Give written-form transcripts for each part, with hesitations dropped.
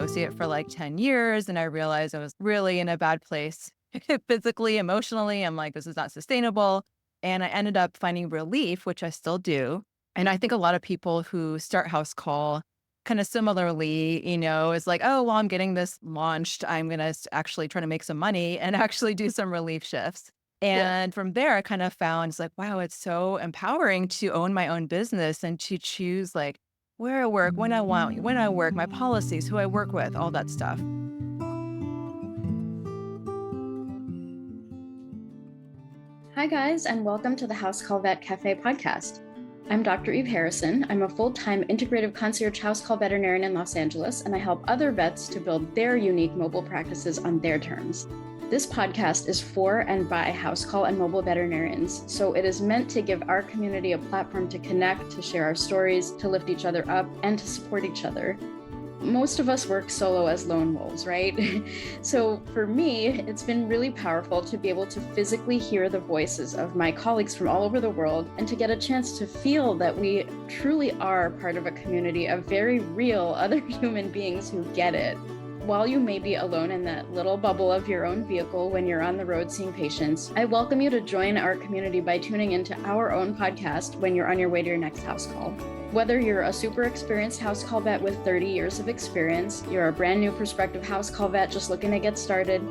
associate for like 10 years. And I realized I was really in a bad place physically, emotionally. I'm like, this is not sustainable. And I ended up finding Relief, which I still do. And I think a lot of people who start House Call kind of similarly, is like, oh, well, I'm getting this launched. I'm going to actually try to make some money and actually do some relief shifts. Yeah. And from there, I kind of found it's like, wow, it's so empowering to own my own business and to choose like where I work, when I want, when I work, my policies, who I work with, all that stuff. Hi, guys, and welcome to the House Call Vet Cafe podcast. I'm Dr. Eve Harrison. I'm a full-time integrative concierge house call veterinarian in Los Angeles, and I help other vets to build their unique mobile practices on their terms. This podcast is for and by house call and mobile veterinarians, so it is meant to give our community a platform to connect, to share our stories, to lift each other up, and to support each other. Most of us work solo as lone wolves, right? So for me, it's been really powerful to be able to physically hear the voices of my colleagues from all over the world and to get a chance to feel that we truly are part of a community of very real other human beings who get it. While you may be alone in that little bubble of your own vehicle when you're on the road seeing patients, I welcome you to join our community by tuning into our own podcast when you're on your way to your next house call. Whether you're a super experienced house call vet with 30 years of experience, you're a brand new prospective house call vet just looking to get started,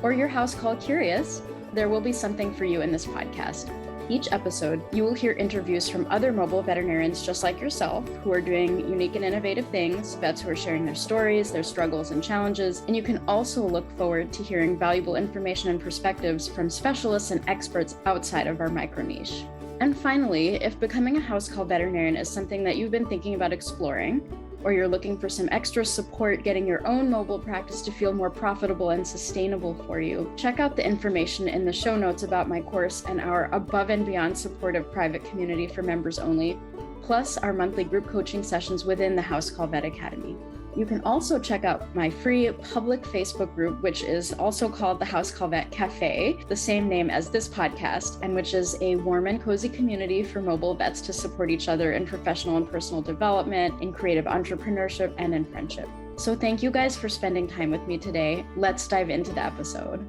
or you're house call curious, there will be something for you in this podcast. Each episode, you will hear interviews from other mobile veterinarians just like yourself who are doing unique and innovative things, vets who are sharing their stories, their struggles and challenges, and you can also look forward to hearing valuable information and perspectives from specialists and experts outside of our micro niche. And finally, if becoming a house call veterinarian is something that you've been thinking about exploring, or you're looking for some extra support getting your own mobile practice to feel more profitable and sustainable for you, check out the information in the show notes about my course and our above and beyond supportive private community for members only, plus our monthly group coaching sessions within the House Call Vet Academy. You can also check out my free public Facebook group, which is also called the House Call Vet Cafe, the same name as this podcast, and which is a warm and cozy community for mobile vets to support each other in professional and personal development, in creative entrepreneurship, and in friendship. So thank you guys for spending time with me today. Let's dive into the episode.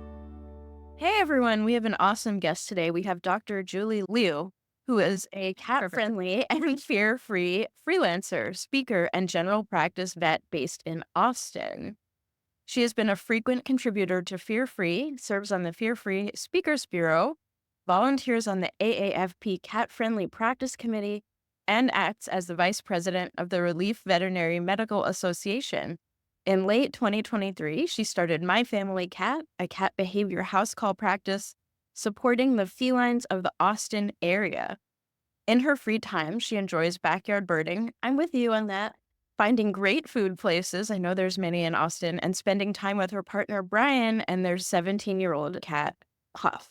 Hey, everyone. We have an awesome guest today. We have Dr. Julie Liu, who is a cat-friendly and fear-free freelancer, speaker, and general practice vet based in Austin. She has been a frequent contributor to Fear Free, serves on the Fear Free Speakers Bureau, volunteers on the AAFP Cat-Friendly Practice Committee, and acts as the vice president of the Relief Veterinary Medical Association. In late 2023, she started My Family Cat, a cat behavior house call practice, supporting the felines of the Austin area. In her free time, she enjoys backyard birding. I'm with you on that. Finding great food places, I know there's many in Austin, and spending time with her partner, Brian, and their 17-year-old cat, Huff.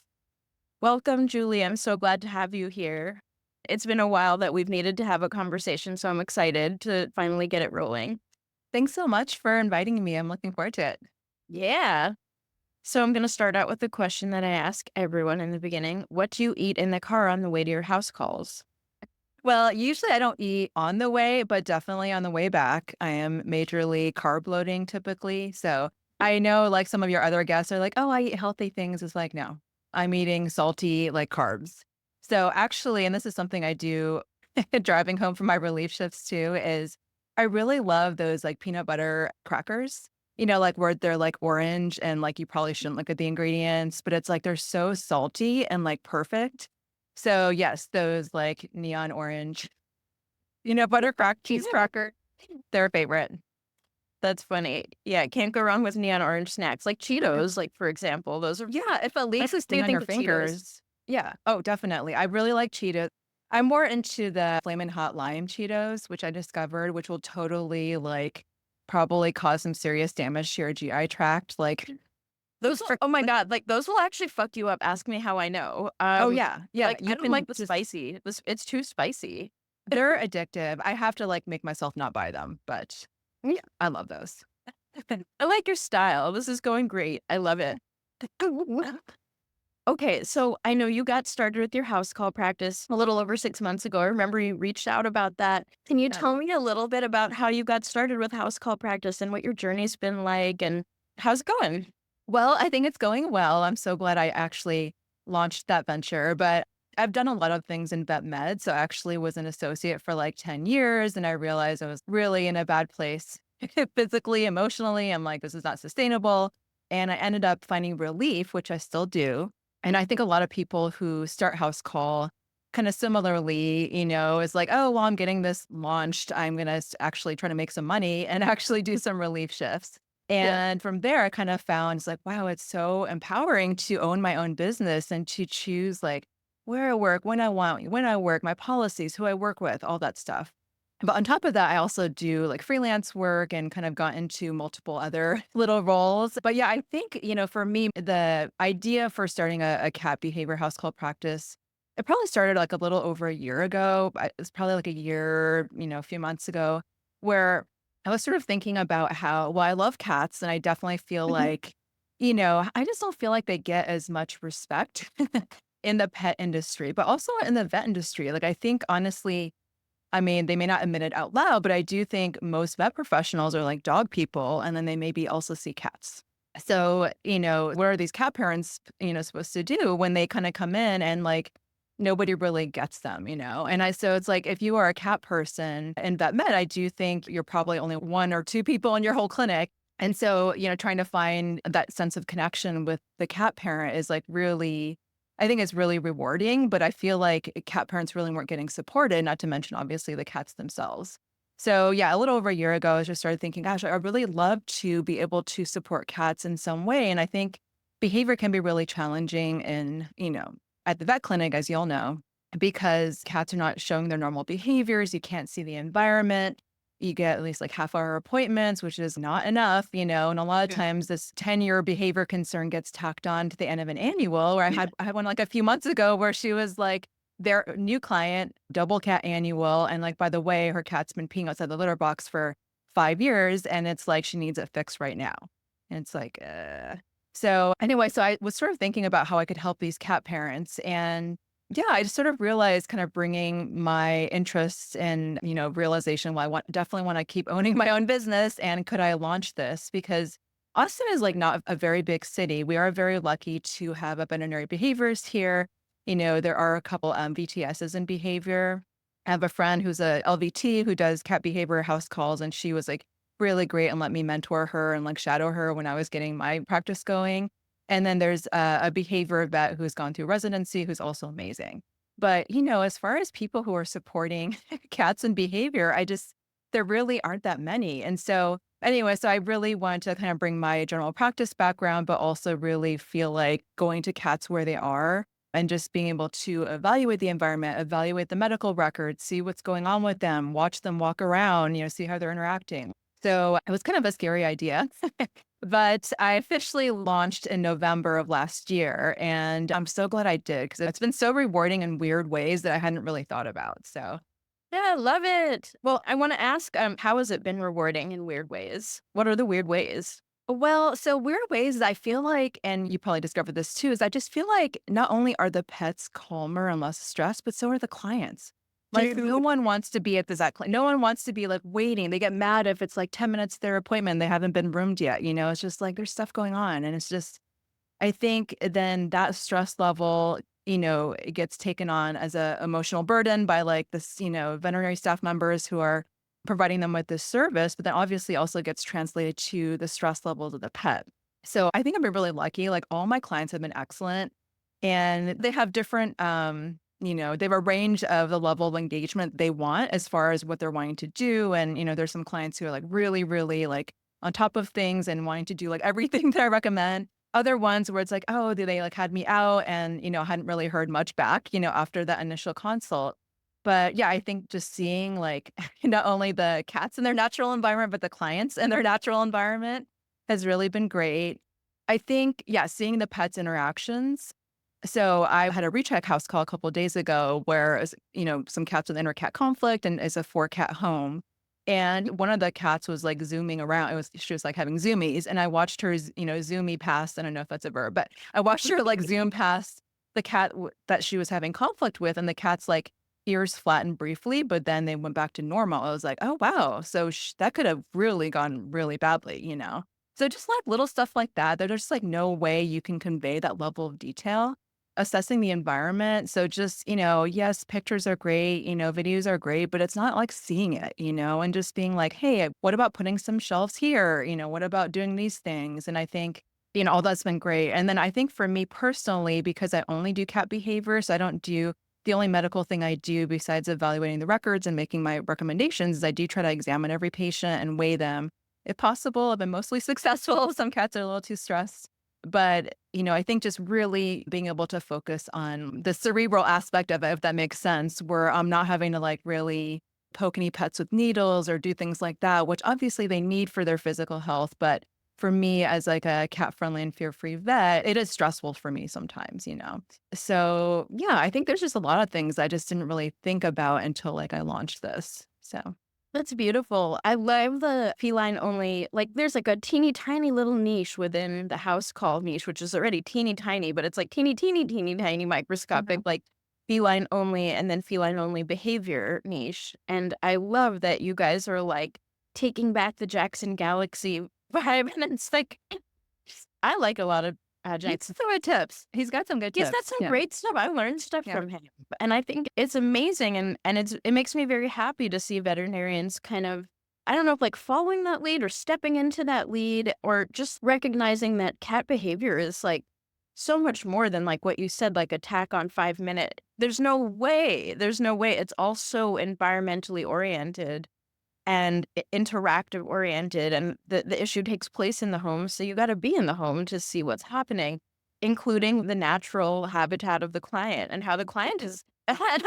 Welcome, Julie. I'm so glad to have you here. It's been a while that we've needed to have a conversation, so I'm excited to finally get it rolling. Thanks so much for inviting me. I'm looking forward to it. Yeah. So I'm going to start out with the question that I ask everyone in the beginning. What do you eat in the car on the way to your house calls? Well, usually I don't eat on the way, but definitely on the way back. I am majorly carb loading typically. So I know like some of your other guests are like, oh, I eat healthy things. It's like, no, I'm eating salty like carbs. So actually, and this is something I do driving home from my relief shifts too, is I really love those like peanut butter crackers, like where they're like orange and like you probably shouldn't look at the ingredients, but it's like they're so salty and like perfect. So yes, those like neon orange, cheese cracker, they're a favorite. That's funny. Yeah, can't go wrong with neon orange snacks like Cheetos, like for example. Those are Yeah, if a leaf nice is sting do on your think of Cheetos. fingers. Yeah. Oh, definitely. I really like Cheetos. I'm more into the Flamin' Hot Lime Cheetos, which I discovered, which will totally like probably cause some serious damage to your GI tract. Like Those will, oh my God, like those will actually fuck you up. Ask me how I know. oh yeah, yeah. Like I don't like the spicy. It's too spicy. They're addictive. I have to like make myself not buy them, but Yeah. I love those. I like your style. This is going great. I love it. Okay, so I know you got started with your house call practice a little over 6 months ago. I remember you reached out about that. Can you Yeah. tell me a little bit about how you got started with house call practice and what your journey's been like and how's it going? Well, I think it's going well. I'm so glad I actually launched that venture, but I've done a lot of things in vet med. So I actually was an associate for like 10 years and I realized I was really in a bad place physically, emotionally. I'm like, this is not sustainable. And I ended up finding relief, which I still do. And I think a lot of people who start house call kind of similarly, is like, oh, well, I'm getting this launched. I'm going to actually try to make some money and actually do some relief shifts. Yeah. And from there, I kind of found it's like, wow, it's so empowering to own my own business and to choose like where I work, when I want, when I work, my policies, who I work with, all that stuff. But on top of that, I also do like freelance work and kind of got into multiple other little roles. But yeah, I think, for me, the idea for starting a cat behavior house call practice, it probably started like a little over a year ago. It's probably like a year, a few months ago, where I was sort of thinking about how, well, I love cats and I definitely feel Mhm. like, I just don't feel like they get as much respect in the pet industry, but also in the vet industry. Like, I think honestly, I mean, they may not admit it out loud, but I do think most vet professionals are like dog people, and then they maybe also see cats. So, what are these cat parents, supposed to do when they kind of come in and like nobody really gets them, so it's like if you are a cat person in vet med, I do think you're probably only one or two people in your whole clinic. And so, trying to find that sense of connection with the cat parent is like really I think it's really rewarding, but I feel like cat parents really weren't getting supported, not to mention obviously the cats themselves. So yeah, a little over a year ago, I just started thinking, gosh, I'd really love to be able to support cats in some way. And I think behavior can be really challenging at the vet clinic, as you all know, because cats are not showing their normal behaviors. You can't see the environment. You get at least like half-hour appointments, which is not enough, and a lot of Yeah. times this 10-year behavior concern gets tacked on to the end of an annual where I had one like a few months ago where she was like their new client, double cat annual. And like, by the way, her cat's been peeing outside the litter box for 5 years and it's like she needs it fixed right now. And it's like, So anyway, so I was sort of thinking about how I could help these cat parents. And yeah, I just sort of realized kind of bringing my interests and, realization, well, definitely want to keep owning my own business. And could I launch this? Because Austin is like not a very big city. We are very lucky to have a veterinary behaviorist here. There are a couple VTSs in behavior. I have a friend who's a LVT who does cat behavior house calls, and she was like really great and let me mentor her and like shadow her when I was getting my practice going. And then there's a behavior vet who's gone through residency who's also amazing. But, as far as people who are supporting cats and behavior, there really aren't that many. And so, anyway, so I really want to kind of bring my general practice background, but also really feel like going to cats where they are and just being able to evaluate the environment, evaluate the medical records, see what's going on with them, watch them walk around, see how they're interacting. So it was kind of a scary idea. But I officially launched in November of last year, and I'm so glad I did because it's been so rewarding in weird ways that I hadn't really thought about. So, yeah, I love it. Well, I want to ask, how has it been rewarding in weird ways? What are the weird ways? Well, so weird ways that I feel like, and you probably discovered this too, is I just feel like not only are the pets calmer and less stressed, but so are the clients. Like no one wants to be at the vet clinic. No one wants to be like waiting. They get mad if it's like 10 minutes to their appointment. They haven't been roomed yet. It's just like there's stuff going on. And it's just, I think then that stress level, it gets taken on as a emotional burden by like this, veterinary staff members who are providing them with this service, but then obviously also gets translated to the stress levels of the pet. So I think I've been really lucky. Like all my clients have been excellent and they have different, they have a range of the level of engagement they want as far as what they're wanting to do. And, there's some clients who are like really, really like on top of things and wanting to do like everything that I recommend. Other ones where it's like, oh, they like had me out and, hadn't really heard much back, after that initial consult. But yeah, I think just seeing like not only the cats in their natural environment, but the clients in their natural environment has really been great. I think, yeah, seeing the pets' interactions. So I had a recheck house call a couple of days ago where, some cats with inter cat conflict and it's a 4-cat home. And one of the cats was like zooming around. She was like having zoomies, and I watched her, zoomie past. I don't know if that's a verb, but I watched her like zoom past the cat that she was having conflict with, and the cat's like ears flattened briefly, but then they went back to normal. I was like, oh wow, so that could have really gone really badly. So just like little stuff like that, there's just like no way you can convey that level of detail. Assessing the environment. So just, yes, pictures are great, videos are great, but it's not like seeing it, and just being like, hey, what about putting some shelves here? What about doing these things? And I think, all that's been great. And then I think for me personally, because I only do cat behavior, so I don't do the only medical thing I do besides evaluating the records and making my recommendations is I do try to examine every patient and weigh them. If possible, I've been mostly successful. Some cats are a little too stressed. But, I think just really being able to focus on the cerebral aspect of it, if that makes sense, where I'm not having to like really poke any pets with needles or do things like that, which obviously they need for their physical health. But for me, as like a cat friendly and fear free vet, it is stressful for me sometimes. So yeah, I think there's just a lot of things I just didn't really think about until like I launched this. So That's beautiful. I love the feline only. Like, there's like a teeny tiny little niche within the house call niche, which is already teeny tiny, but it's like teeny, teeny, teeny, tiny microscopic, Mhm. like feline only and then feline only behavior niche. And I love that you guys are like taking back the Jackson Galaxy vibe. And it's like, I like a lot of He's adjuncts. some good tips. He's got some good He's got tips. some Yeah. great stuff. I learned stuff Yeah. from him, and I think it's amazing, and it makes me very happy to see veterinarians kind of, I don't know if like following that lead or stepping into that lead or just recognizing that cat behavior is like so much more than like what you said, like attack on 5 minute. There's no way. There's no way. It's all so environmentally oriented and interactive oriented, and the issue takes place in the home, so you gotta be in the home to see what's happening, including the natural habitat of the client and how the client is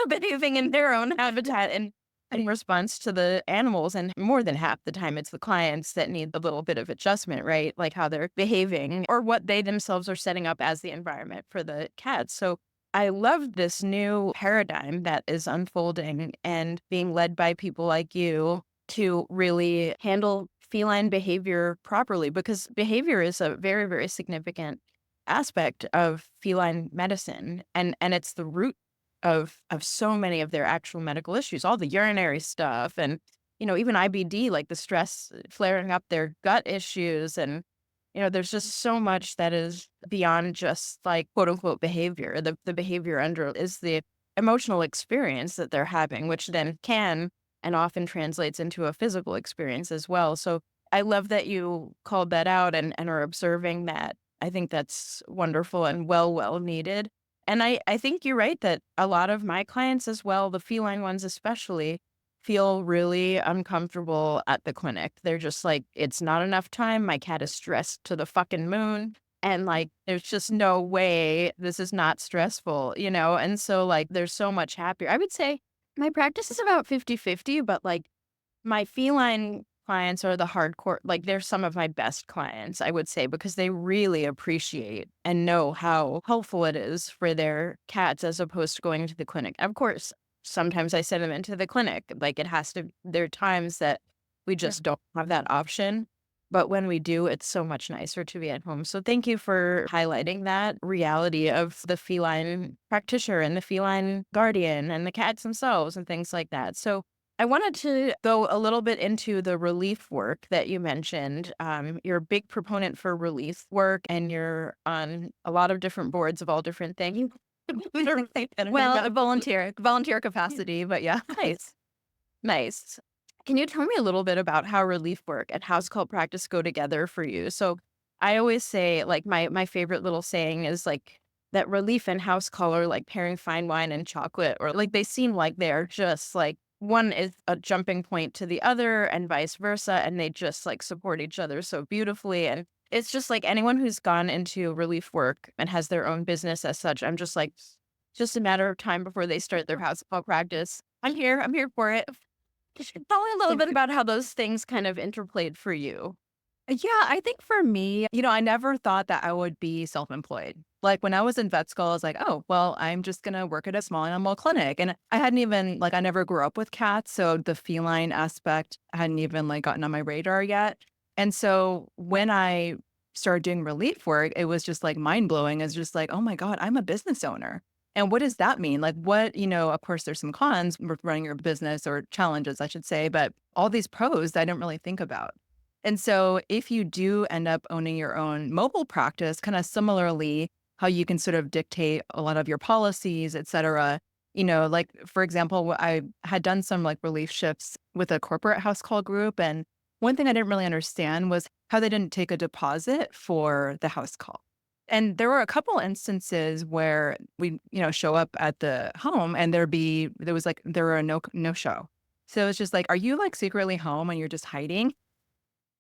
behaving in their own habitat in response to the animals, and more than half the time, it's the clients that need a little bit of adjustment, right? Like how they're behaving or what they themselves are setting up as the environment for the cats, so I love this new paradigm that is unfolding and being led by people like you to really handle feline behavior properly, because behavior is a very, very significant aspect of feline medicine, and it's the root of so many of their actual medical issues, all the urinary stuff and, even IBD, like the stress flaring up their gut issues. And, there's just so much that is beyond just like quote unquote behavior. The behavior under is the emotional experience that they're having, which then can and often translates into a physical experience as well. So I love that you called that out and are observing that. I think that's wonderful and well needed. And I think you're right that a lot of my clients as well, the feline ones especially, feel really uncomfortable at the clinic. They're just like, it's not enough time. My cat is stressed to the fucking moon. And like, there's just no way this is not stressful. And so, like, there's so much happier. I would say my practice is about 50-50, but like my feline clients are the hardcore, like they're some of my best clients, I would say, because they really appreciate and know how helpful it is for their cats as opposed to going to the clinic. Of course, sometimes I send them into the clinic. Like there are times that we Yeah. just don't have that option. But when we do, it's so much nicer to be at home. So thank you for highlighting that reality of the feline practitioner and the feline guardian and the cats themselves and things like that. So I wanted to go a little bit into the relief work that you mentioned. You're a big proponent for relief work, and you're on a lot of different boards of all different things. Well, a volunteer capacity, but yeah. Nice. Nice. Can you tell me a little bit about how relief work and house call practice go together for you? So I always say, like, my favorite little saying is like that relief and house call are like pairing fine wine and chocolate, or like they seem like they're just like one is a jumping point to the other and vice versa. And they just like support each other so beautifully. And it's just like anyone who's gone into relief work and has their own business as such, I'm just like, just a matter of time before they start their house call practice. I'm here for it. Tell me a little bit about how those things kind of interplayed for you. Yeah, I think for me, I never thought that I would be self-employed. Like when I was in vet school, I was like, oh, well, I'm just going to work at a small animal clinic. And I hadn't even, like, I never grew up with cats. So the feline aspect hadn't even like gotten on my radar yet. And so when I started doing relief work, it was just like mind blowing. It's just like, oh my God, I'm a business owner. And what does that mean? Like, what, of course, there's some cons with running your business or challenges, I should say, but all these pros I didn't really think about. And so if you do end up owning your own mobile practice, kind of similarly, how you can sort of dictate a lot of your policies, et cetera. Like for example, I had done some like relief shifts with a corporate house call group. And one thing I didn't really understand was how they didn't take a deposit for the house call. And there were a couple instances where we, show up at the home and there were a no show. So it's just like, are you like secretly home and you're just hiding?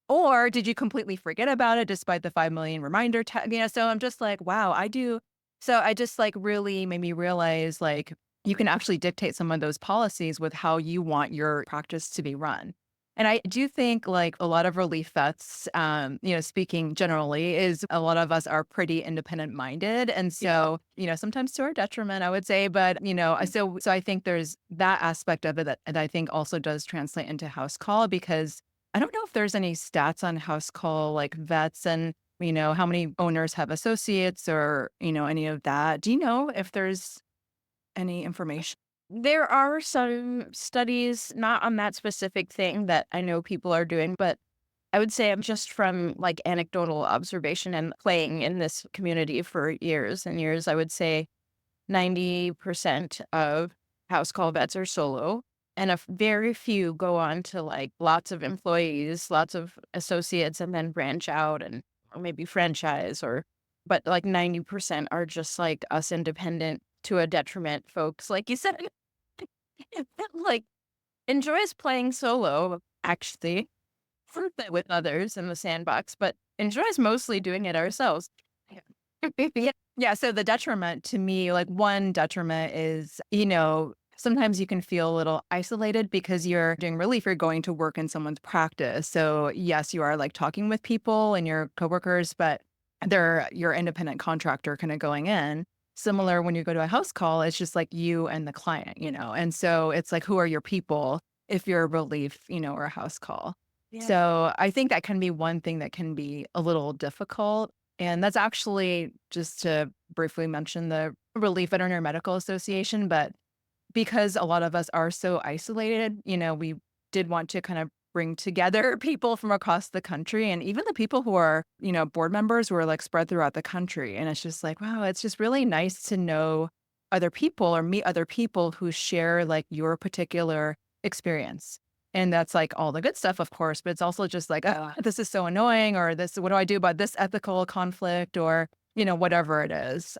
Or did you completely forget about it despite the 5 million reminder so I'm just like, wow, I do. So I just like really made me realize like you can actually dictate some of those policies with how you want your practice to be run. And I do think like a lot of relief vets, speaking generally, is a lot of us are pretty independent minded. And so, sometimes to our detriment, I would say, but, so I think there's that aspect of it that I think also does translate into house call because I don't know if there's any stats on house call like vets and, how many owners have associates or, any of that. Do you know if there's any information? There are some studies, not on that specific thing that I know people are doing, but I would say I'm just from like anecdotal observation and playing in this community for years and years. I would say 90% of house call vets are solo, and very few go on to like lots of employees, lots of associates, and then branch out and or maybe franchise but like 90% are just like us independent to a detriment folks. Like you said, like enjoys playing solo, actually, with others in the sandbox, but enjoys mostly doing it ourselves. Yeah. Yeah, so the detriment to me, like one detriment is, sometimes you can feel a little isolated because you're doing relief, you're going to work in someone's practice. So yes, you are like talking with people and your coworkers, but they're your independent contractor kind of going in. Similar when you go to a house call, it's just like you and the client, And so it's like, who are your people if you're a relief, or a house call? Yeah. So I think that can be one thing that can be a little difficult. And that's actually just to briefly mention the Relief Veterinary Medical Association, but because a lot of us are so isolated, we did want to kind of bring together people from across the country and even the people who are, board members who are like spread throughout the country. And it's just like, wow, it's just really nice to know other people or meet other people who share like your particular experience. And that's like all the good stuff, of course, but it's also just like, oh, this is so annoying, or this, what do I do about this ethical conflict, or, whatever it is.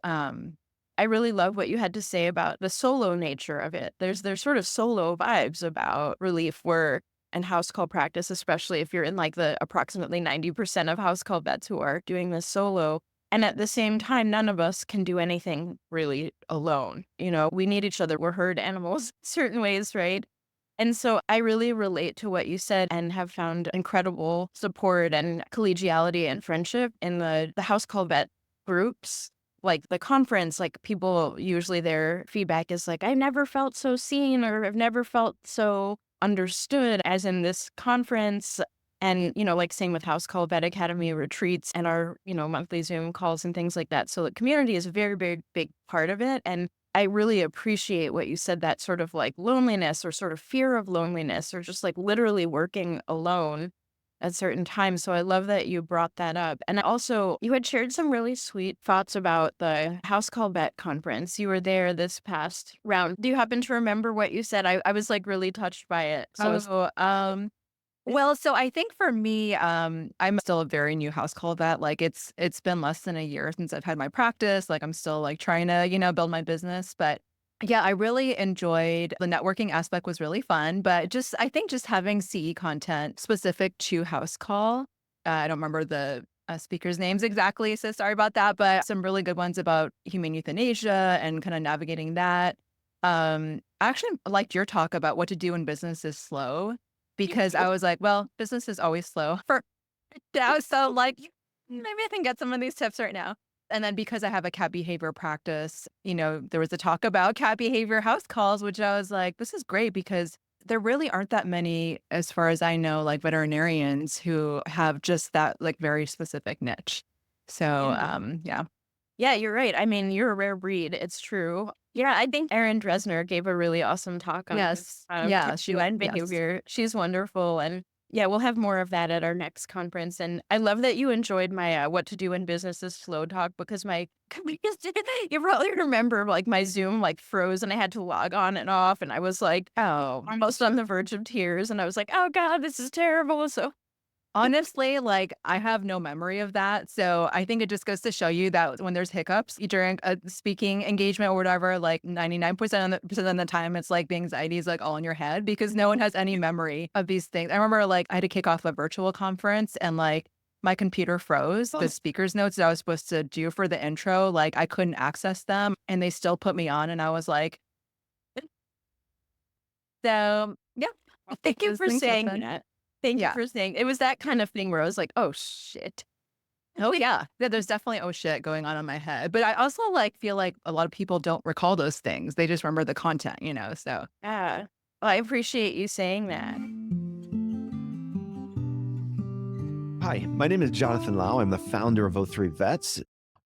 I really love what you had to say about the solo nature of it. There's sort of solo vibes about relief work and house call practice, especially if you're in like the approximately 90% of house call vets who are doing this solo. And at the same time, none of us can do anything really alone. We need each other. We're herd animals in certain ways, right? And so I really relate to what you said and have found incredible support and collegiality and friendship in the house call vet groups. Like the conference, like people usually their feedback is like, I never felt so seen or I've never felt so understood as in this conference. And, like same with House Call Vet Academy retreats and our, monthly Zoom calls and things like that. So the community is a very, very big part of it. And I really appreciate what you said, that sort of like loneliness or sort of fear of loneliness or just like literally working alone at certain times. So I love that you brought that up. And also, you had shared some really sweet thoughts about the House Call Vet conference. You were there this past round. Do you happen to remember what you said? I was like really touched by it. Well, so I think for me, I'm still a very new house call vet. Like it's been less than a year since I've had my practice. Like I'm still like trying to, build my business. But yeah, I really enjoyed the networking aspect was really fun. But just I think just having CE content specific to house call. I don't remember the speakers' names exactly, so sorry about that. But some really good ones about humane euthanasia and kind of navigating that. I actually liked your talk about what to do when business is slow because I was like, well, business is always slow Yeah, so like maybe I can get some of these tips right now. And then because I have a cat behavior practice, there was a talk about cat behavior house calls, which I was like, this is great because there really aren't that many, as far as I know, like veterinarians who have just that like very specific niche. So, Yeah. yeah. Yeah, you're right. I mean, you're a rare breed. It's true. Yeah, I think Erin Dresner gave a really awesome talk on Yes. cat Yeah. feline Yes. behavior. She's wonderful. And yeah, we'll have more of that at our next conference. And I love that you enjoyed my What to Do in Business is Slow talk because you probably remember like my Zoom like froze and I had to log on and off. And I was like, oh, almost on the verge of tears. And I was like, oh God, this is terrible. So honestly, like, I have no memory of that, so I think it just goes to show you that when there's hiccups during a speaking engagement or whatever, like, 99% of the time, it's like the anxiety is, like, all in your head because no one has any memory of these things. I remember, like, I had to kick off a virtual conference and, like, my computer froze. The speaker's notes that I was supposed to do for the intro, like, I couldn't access them, and they still put me on, and I was like so, yeah. Thank you Those for things saying happen. that. Thank you Yeah. for saying it was that kind of thing where I was like, "Oh, shit." Oh, yeah. Yeah, there's definitely "oh, shit" going on in my head, but I also, like, feel like a lot of people don't recall those things. They just remember the content, so yeah. Well, I appreciate you saying that. Hi, my name is Jonathan Lau. I'm the founder of O3 Vets.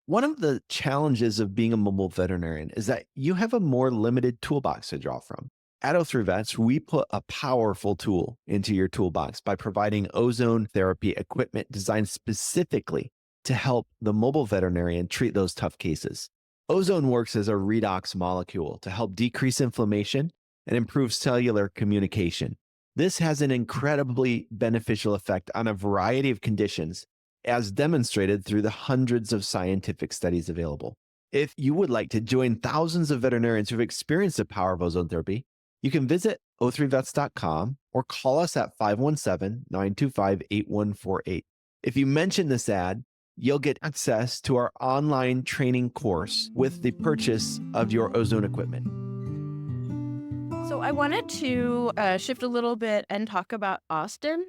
One of the challenges of being a mobile veterinarian is that you have a more limited toolbox to draw from. At O3 Vets, we put a powerful tool into your toolbox by providing ozone therapy equipment designed specifically to help the mobile veterinarian treat those tough cases. Ozone works as a redox molecule to help decrease inflammation and improve cellular communication. This has an incredibly beneficial effect on a variety of conditions, as demonstrated through the hundreds of scientific studies available. If you would like to join thousands of veterinarians who've experienced the power of ozone therapy, you can visit o3vets.com or call us at 517-925-8148. If you mention this ad, you'll get access to our online training course with the purchase of your ozone equipment. So I wanted to, shift a little bit and talk about Austin.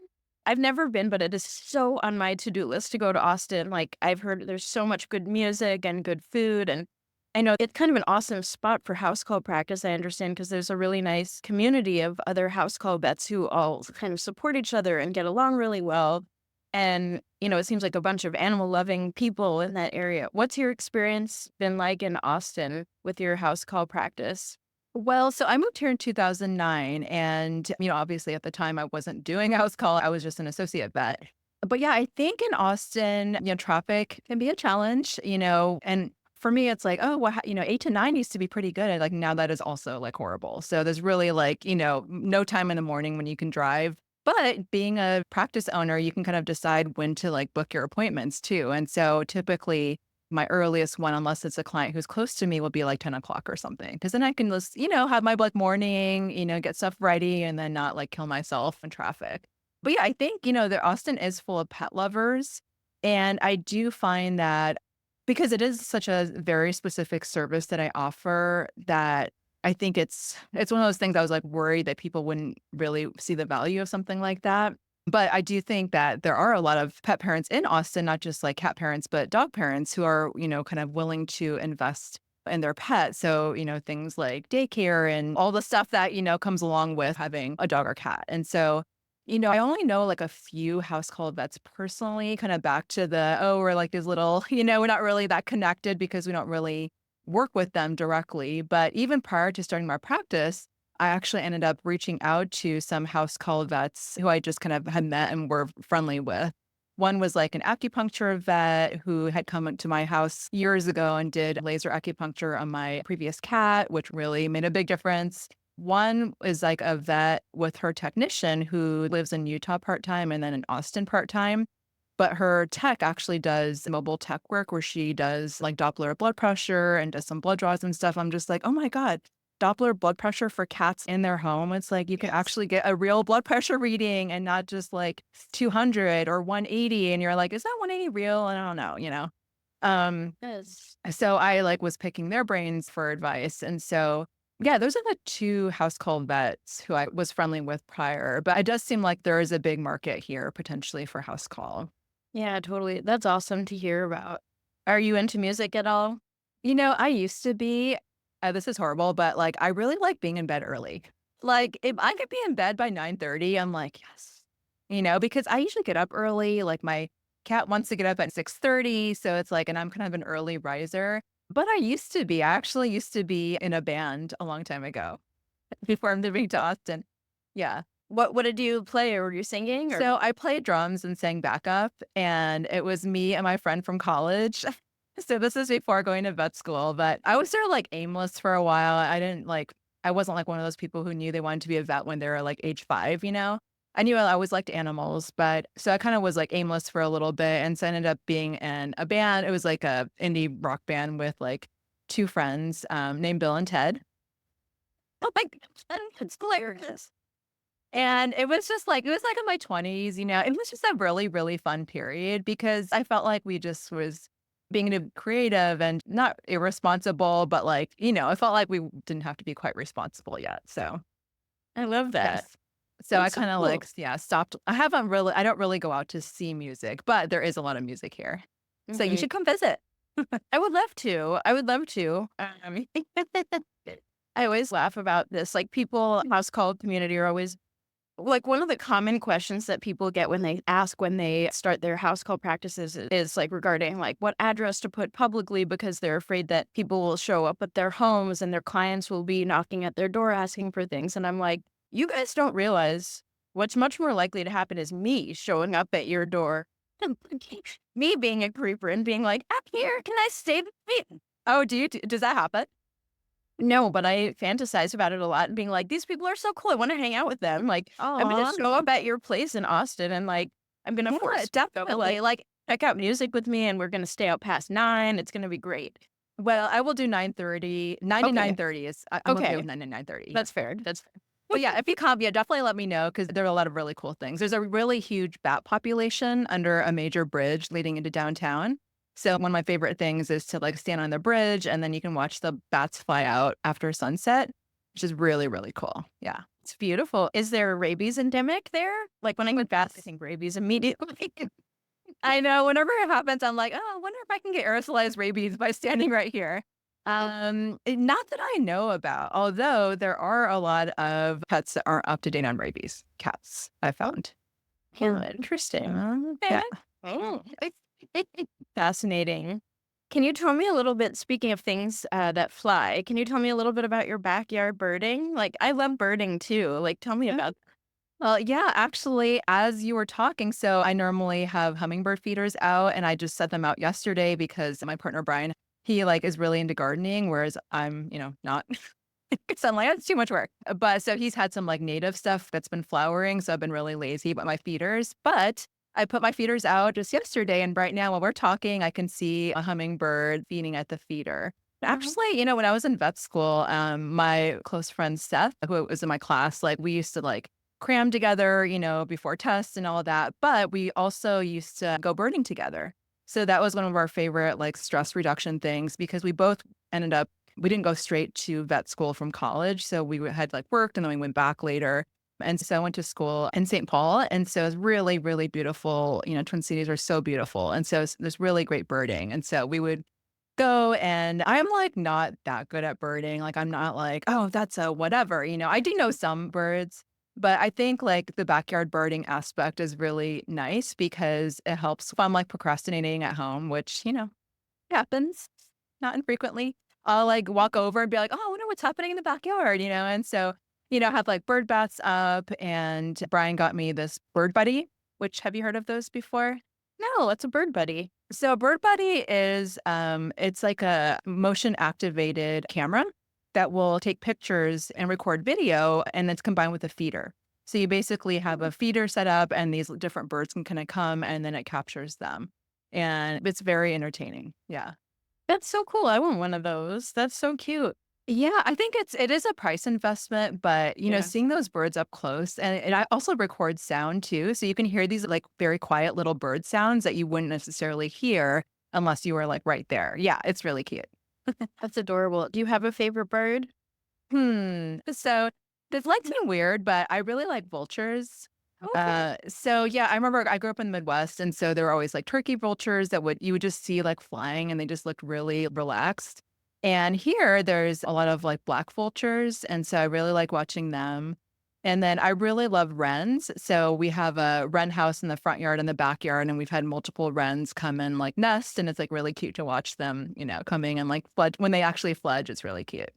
I've never been, but it is so on my to-do list to go to Austin. Like, I've heard there's so much good music and good food, and I know it's kind of an awesome spot for house call practice, I understand, because there's a really nice community of other house call vets who all kind of support each other and get along really well. And, it seems like a bunch of animal-loving people in that area. What's your experience been like in Austin with your house call practice? Well, so I moved here in 2009 and, obviously at the time I wasn't doing house call. I was just an associate vet. But yeah, I think in Austin, traffic can be a challenge, and for me, it's like, oh, well, 8 to 9 used to be pretty good. And like now that is also like horrible. So there's really like, no time in the morning when you can drive. But being a practice owner, you can kind of decide when to like book your appointments too. And so typically my earliest one, unless it's a client who's close to me, will be like 10 o'clock or something. Because then I can just, have my like morning, get stuff ready and then not like kill myself in traffic. But yeah, I think, that Austin is full of pet lovers. And I do find that because it is such a very specific service that I offer that I think it's one of those things I was like worried that people wouldn't really see the value of something like that. But I do think that there are a lot of pet parents in Austin, not just like cat parents, but dog parents who are, kind of willing to invest in their pet. So, things like daycare and all the stuff that, comes along with having a dog or cat. And so, I only know like a few house call vets personally, kind of back to oh, we're like these little, we're not really that connected because we don't really work with them directly. But even prior to starting my practice, I actually ended up reaching out to some house call vets who I just kind of had met and were friendly with. One was like an acupuncture vet who had come to my house years ago and did laser acupuncture on my previous cat, which really made a big difference. One is like a vet with her technician who lives in Utah part time and then in Austin part time. But her tech actually does mobile tech work where she does like Doppler blood pressure and does some blood draws and stuff. I'm just like, oh my God, Doppler blood pressure for cats in their home. It's like you can Yes. actually get a real blood pressure reading and not just like 200 or 180. And you're like, is that 180 real? And I don't know. Um, Yes. so I like was picking their brains for advice. And so, yeah, those are the two house called vets who I was friendly with prior. But it does seem like there is a big market here potentially for house call. Yeah, totally. That's awesome to hear about. Are you into music at all? I used to be, this is horrible, but like I really like being in bed early. Like if I could be in bed by 9:30, I'm like, yes. Because I usually get up early. Like my cat wants to get up at 6:30. So it's like, and I'm kind of an early riser. But I actually used to be in a band a long time ago before I'm moving to Austin. Yeah. What did you play, or were you singing, or So I played drums and sang backup, and it was me and my friend from college. So this is before going to vet school, but I was sort of like aimless for a while. I wasn't like one of those people who knew they wanted to be a vet when they were like age 5. I knew I always liked animals, but so I kind of was like aimless for a little bit, and so I ended up being in a band. It was like a indie rock band with like two friends named Bill and Ted. oh my god, that's hilarious. And it was like in my 20s. It was just a really, really fun period because I felt like we just was being creative and not irresponsible, but I felt like we didn't have to be quite responsible yet. So, I love that. yes. So I That's so kind of cool. stopped. I don't really go out to see music, but there is a lot of music here. So you Mhm. should come visit. I would love to. I would love to. I always laugh about this. Like, people house call community are always like, one of the common questions that people get when they ask when they start their house call practices is like regarding like what address to put publicly, because they're afraid that people will show up at their homes and their clients will be knocking at their door asking for things. And I'm like, you guys don't realize what's much more likely to happen is me showing up at your door, me being a creeper and being like, I'm here, can I stay the night? Oh, does that happen? No, but I fantasize about it a lot and being like, these people are so cool. I want to hang out with them. Like, I'm gonna Oh, show up at your place in Austin and like I'm gonna yeah, force definitely. like check out music with me, and we're gonna stay out past 9. It's gonna be great. Well, I will do 9:30. 9 to Okay. 9:30 is I'm okay with Okay. 9 to 9:30. That's fair. That's fair. But yeah, if you come, yeah, definitely let me know because there are a lot of really cool things. There's a really huge bat population under a major bridge leading into downtown. So one of my favorite things is to like stand on the bridge and then you can watch the bats fly out after sunset, which is really, really cool. Yeah. It's beautiful. Is there a rabies endemic there? Like, when I get bats, I think rabies immediately. I know whenever it happens, I'm like, oh, I wonder if I can get aerosolized rabies by standing right here. Not that I know about, although there are a lot of pets that aren't up to date on rabies. Cats, I found. Yeah, interesting. Yeah. Oh, fascinating. Can you tell me a little bit, speaking of things that fly, can you tell me a little bit about your backyard birding? Like, I love birding too. Like, tell me about. Well, yeah, actually, as you were talking, so I normally have hummingbird feeders out and I just set them out yesterday because my partner Brian, he like is really into gardening, whereas I'm, not. So I'm like, that's too much work. But so he's had some like native stuff that's been flowering. So I've been really lazy about my feeders. But I put my feeders out just yesterday. And right now, while we're talking, I can see a hummingbird feeding at the feeder. Actually, when I was in vet school, my close friend Seth, who was in my class, like we used to like cram together, before tests and all of that. But we also used to go birding together. So that was one of our favorite like stress reduction things because we both ended up we didn't go straight to vet school from college. So we had like worked and then we went back later. And so I went to school in St. Paul. And so it's really, really beautiful. Twin Cities are so beautiful. And so there's really great birding. And so we would go and I'm like not that good at birding. Like I'm not like, oh, that's a whatever. I do know some birds, but I think like the backyard birding aspect is really nice because it helps if I'm like procrastinating at home, which, happens not infrequently. I'll like walk over and be like, oh, I wonder what's happening in the backyard, And so, have like bird baths up and Brian got me this bird buddy, which have you heard of those before? No, it's a bird buddy. So a bird buddy is it's like a motion activated camera that will take pictures and record video and it's combined with a feeder. So you basically have a feeder set up and these different birds can kind of come and then it captures them. And it's very entertaining. Yeah. That's so cool. I want one of those. That's so cute. Yeah, I think it is a price investment, but Yeah. seeing those birds up close and I also record sound too. So you can hear these like very quiet little bird sounds that you wouldn't necessarily hear unless you were like right there. Yeah, it's really cute. That's adorable. Do you have a favorite bird? So this might seem weird, but I really like vultures. Okay. So yeah, I remember I grew up in the Midwest, and so there were always like turkey vultures that you would just see like flying, and they just looked really relaxed. And here, there's a lot of like black vultures, and so I really like watching them. And then I really love wrens. So we have a wren house in the front yard and the backyard, and we've had multiple wrens come and like nest, and it's like really cute to watch them, coming and like fledge when they actually fledge. It's really cute.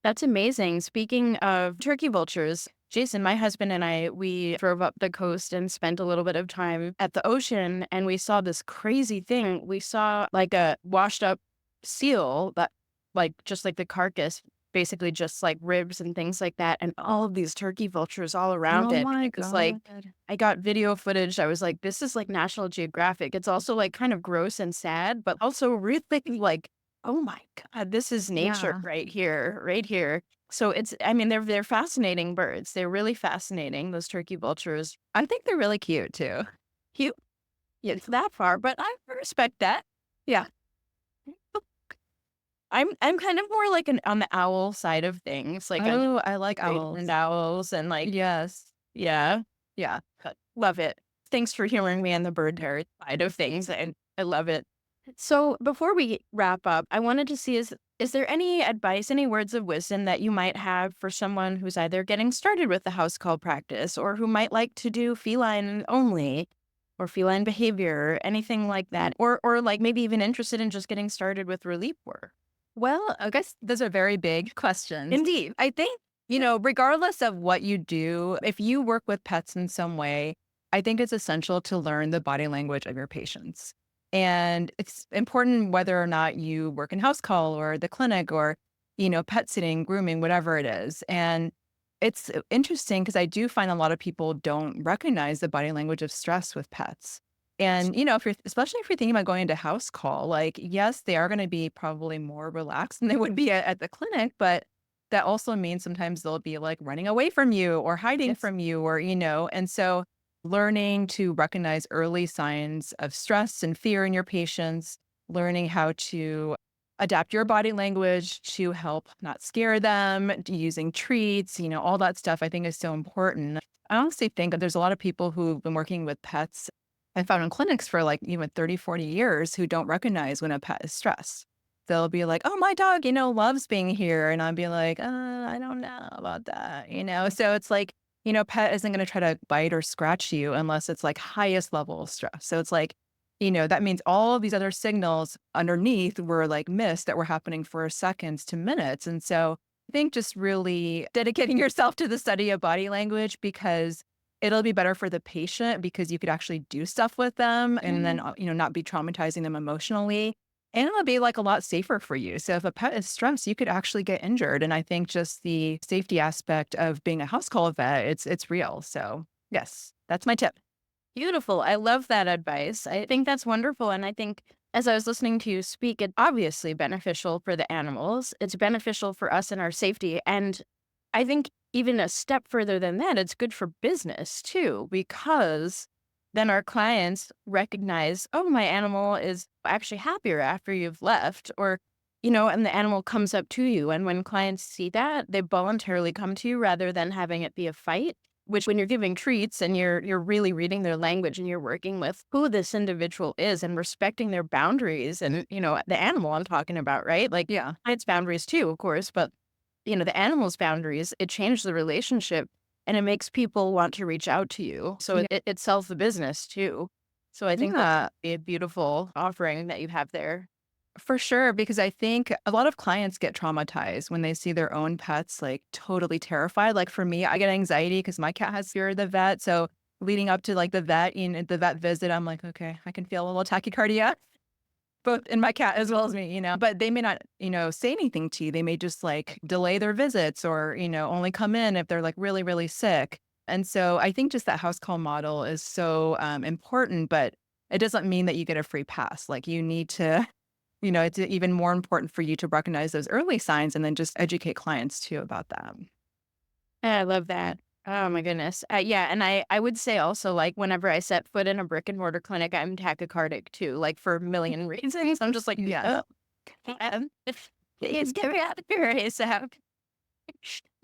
That's amazing. Speaking of turkey vultures, Jason, my husband and I, we drove up the coast and spent a little bit of time at the ocean, and we saw this crazy thing. We saw like a washed up seal that, like, just like the carcass, basically just like ribs and things like that, and all of these turkey vultures all around Oh it. my It was like, God. I got video footage. I was like, this is like National Geographic. It's also like kind of gross and sad, but also really like, oh my God, this is nature Yeah. right here, right here. So I mean, they're fascinating birds. They're really fascinating, those turkey vultures. I think they're really cute too. Cute, yeah, it's that far, but I respect that. Yeah. I'm kind of more like an on the owl side of things. Like I Oh, I like and owls. owls and like, Yes. yeah, Yeah. love it. Thanks for hearing me on the bird parrot side of things. I love it. So before we wrap up, I wanted to see is there any advice, any words of wisdom that you might have for someone who's either getting started with the house call practice or who might like to do feline only or feline behavior, anything like that, or like maybe even interested in just getting started with relief work? Well, I guess those are very big questions. Indeed. I think, regardless of what you do, if you work with pets in some way, I think it's essential to learn the body language of your patients. And it's important whether or not you work in house call or the clinic or, pet sitting, grooming, whatever it is. And it's interesting because I do find a lot of people don't recognize the body language of stress with pets. And, if you're especially if you're thinking about going into house call, like, yes, they are gonna be probably more relaxed than they would be at the clinic, but that also means sometimes they'll be, like, running away from you or hiding Yes. from you or, and so learning to recognize early signs of stress and fear in your patients, learning how to adapt your body language to help not scare them, using treats, all that stuff I think is so important. I honestly think that there's a lot of people who've been working with pets I found in clinics for like even 30, 40 years who don't recognize when a pet is stressed. They'll be like, oh, my dog, loves being here. And I'll be like, I don't know about that. So it's like, pet isn't going to try to bite or scratch you unless it's like highest level of stress. So it's like, that means all of these other signals underneath were like missed that were happening for seconds to minutes. And so I think just really dedicating yourself to the study of body language because it'll be better for the patient because you could actually do stuff with them and then, not be traumatizing them emotionally. And it'll be like a lot safer for you. So if a pet is stressed, you could actually get injured. And I think just the safety aspect of being a house call vet, it's real. So yes, that's my tip. Beautiful. I love that advice. I think that's wonderful. And I think as I was listening to you speak, it's obviously beneficial for the animals. It's beneficial for us and our safety. And I think even a step further than that, it's good for business too, because then our clients recognize, oh, my animal is actually happier after you've left, or, and the animal comes up to you. And when clients see that, they voluntarily come to you rather than having it be a fight. Which when you're giving treats and you're really reading their language and you're working with who this individual is and respecting their boundaries and, the animal I'm talking about, right? Like, Yeah. it's boundaries too, of course, but, the animal's boundaries, it changed the relationship and it makes people want to reach out to you. So Yeah. it sells the business too. So I think that's Yeah. a beautiful offering that you have there. For sure, because I think a lot of clients get traumatized when they see their own pets like totally terrified. Like for me, I get anxiety because my cat has fear of the vet. So leading up to like the vet visit, I'm like, okay, I can feel a little tachycardia, both in my cat as well as me. But they may not, say anything to you. They may just like delay their visits or, only come in if they're like really, really sick. And so I think just that house call model is so important, but it doesn't mean that you get a free pass. Like you need to it's even more important for you to recognize those early signs and then just educate clients too about that. I love that. Oh my goodness. Yeah. And I would say also, like, whenever I set foot in a brick and mortar clinic, I'm tachycardic too, like for a million reasons. I'm just like, Yes. oh, please get me out of here ASAP.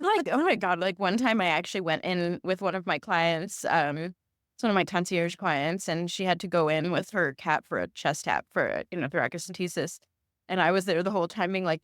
Like, oh my God, like one time I actually went in with one of my clients, it's one of my concierge clients, and she had to go in with her cat for a chest tap for, thoracentesis. And I was there the whole time being like,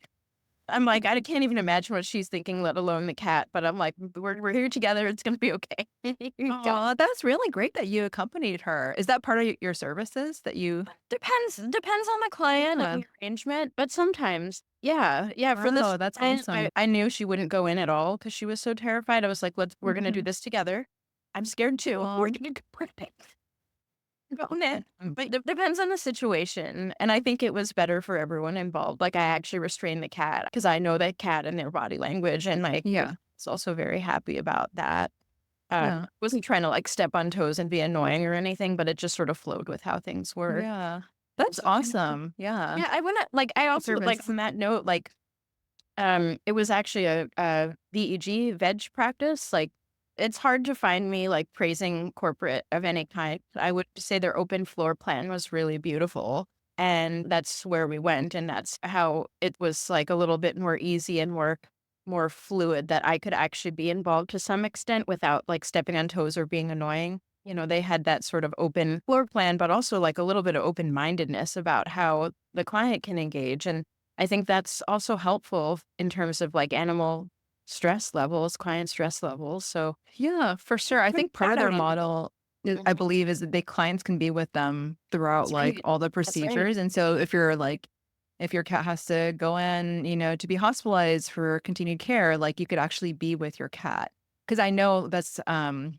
I'm like, I can't even imagine what she's thinking, let alone the cat. But I'm like, we're here together. It's gonna be okay. Go. Oh, that's really great that you accompanied her. Is that part of your services that you Depends on the client Yeah. and the arrangement, but sometimes, yeah. For this Oh, that's client, awesome. I knew she wouldn't go in at all because she was so terrified. I was like, we're gonna do Mhm. this together. I'm scared too. Aw. We're gonna go in. Go in. But it depends on the situation, and I think it was better for everyone involved. Like I actually restrained the cat because I know that cat and their body language, and like Yeah. was also very happy about that. Yeah. Wasn't trying to like step on toes and be annoying or anything, but it just sort of flowed with how things were. Yeah. That's awesome. Yeah. Yeah, I wanna like I also like Service. on that note, like it was actually a VEG veg practice. Like it's hard to find me like praising corporate of any kind. I would say their open floor plan was really beautiful. And that's where we went. And that's how it was like a little bit more easy and more fluid that I could actually be involved to some extent without like stepping on toes or being annoying. They had that sort of open floor plan, but also like a little bit of open mindedness about how the client can engage. And I think that's also helpful in terms of like animal stress levels, client stress levels. So Yeah, for sure. I think part of their model, I Mhm. believe, is that the clients can be with them throughout That's like right. all the That's right. procedures. And so if your cat has to go in, to be hospitalized for continued care, like you could actually be with your cat. Because I know that's, I'm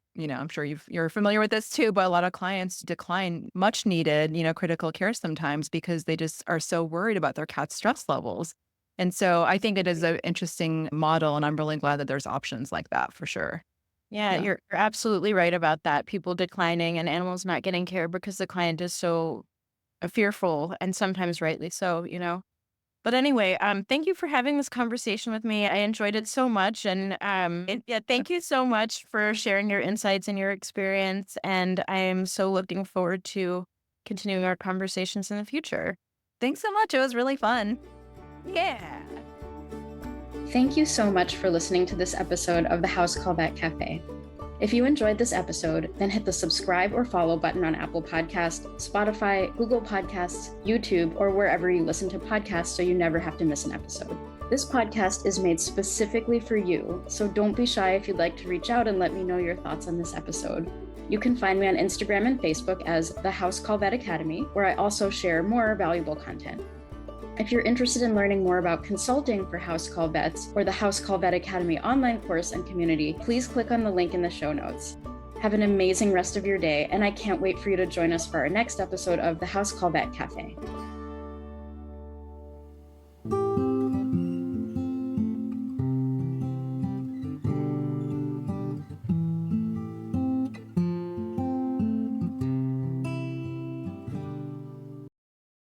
sure you're familiar with this too, but a lot of clients decline much needed, critical care sometimes because they just are so worried about their cat's stress levels. And so I think it is an interesting model, and I'm really glad that there's options like that for sure. Yeah, Yeah. you're absolutely right about that. People declining and animals not getting care because the client is so fearful and sometimes rightly so. But anyway, thank you for having this conversation with me. I enjoyed it so much. And yeah, thank you so much for sharing your insights and your experience. And I am so looking forward to continuing our conversations in the future. Thanks so much. It was really fun. Yeah. Thank you so much for listening to this episode of the House Call Vet Cafe. If you enjoyed this episode, then hit the subscribe or follow button on Apple Podcasts, Spotify, Google Podcasts, YouTube, or wherever you listen to podcasts so you never have to miss an episode. This podcast is made specifically for you, so don't be shy if you'd like to reach out and let me know your thoughts on this episode. You can find me on Instagram and Facebook as the House Call Vet Academy, where I also share more valuable content. If you're interested in learning more about consulting for House Call Vets or the House Call Vet Academy online course and community, please click on the link in the show notes. Have an amazing rest of your day, and I can't wait for you to join us for our next episode of the House Call Vet Cafe.